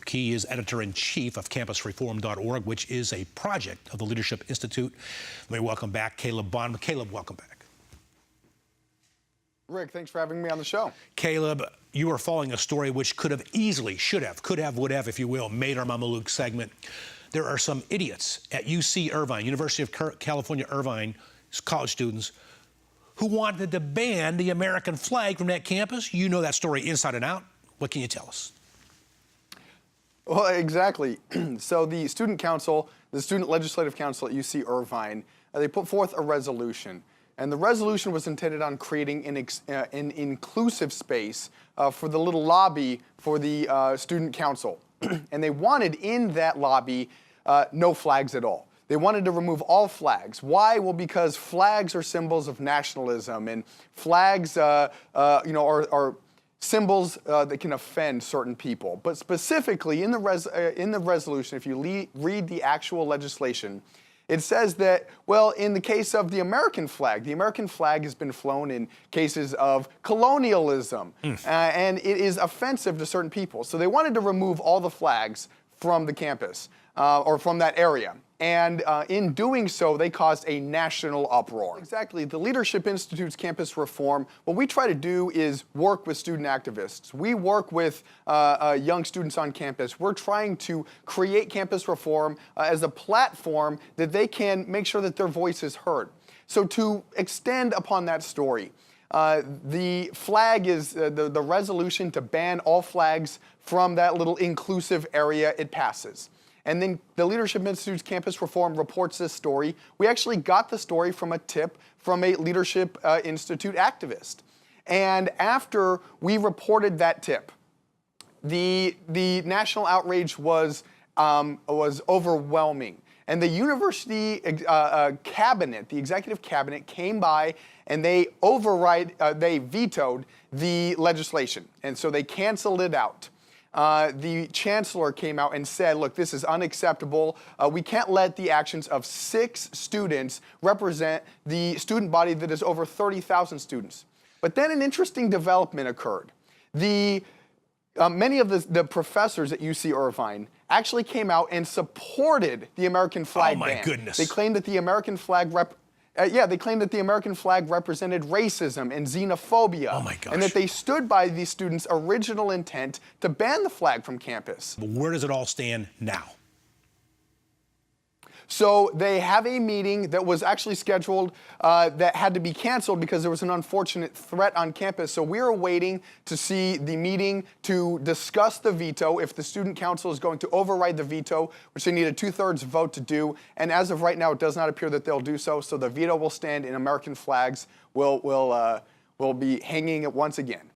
He is editor-in-chief of campusreform.org, which is a project of the Leadership Institute. Let me welcome back Caleb Bonham. Caleb, welcome back. Rick, thanks for having me on the show. Caleb, you are following a story which could have easily, should have, could have, would have, if you will, made our Mama Luke segment. There are some idiots at UC Irvine, University of California, Irvine, college students, who wanted to ban the American flag from that campus. You know that story inside and out. What can you tell us? Well, exactly. So the student council, the Student Legislative Council at UC Irvine, they put forth a resolution. And the resolution was intended on creating an inclusive space for the little lobby for the student council. And they wanted in that lobby no flags at all. They wanted to remove all flags. Why? Well, because flags are symbols of nationalism, and flags, are symbols that can offend certain people. But specifically in the resolution, if you read the actual legislation, it says that, well, in the case of the American flag has been flown in cases of colonialism, and it is offensive to certain people. So they wanted to remove all the flags from the campus, or from that area. And in doing so, they caused a national uproar. Exactly. The Leadership Institute's campus reform, what we try to do is work with student activists. We work with young students on campus. We're trying to create campus reform as a platform that they can make sure that their voice is heard. So to extend upon that story, the flag is the resolution to ban all flags from that little inclusive area. It passes. And then the Leadership Institute's campus reform reports this story. We actually got the story from a tip from a Leadership Institute activist. And after we reported that tip, the national outrage was overwhelming. And the university cabinet, the executive cabinet, came by and they vetoed the legislation. And so they canceled it out. The chancellor came out and said, look, this is unacceptable. We can't let the actions of 6 students represent the student body that is over 30,000 students. But then an interesting development occurred. Many of the professors at UC Irvine actually came out and supported the American flag ban. Oh, my goodness. They claimed that the American flag represented racism and xenophobia. Oh my gosh. And that they stood by the students' original intent to ban the flag from campus. But where does it all stand now? So they have a meeting that was actually scheduled that had to be canceled because there was an unfortunate threat on campus. So we're waiting to see the meeting to discuss the veto, if the student council is going to override the veto, which they need a 2/3 vote to do. And as of right now, it does not appear that they'll do so. So the veto will stand and American flags will be hanging once again.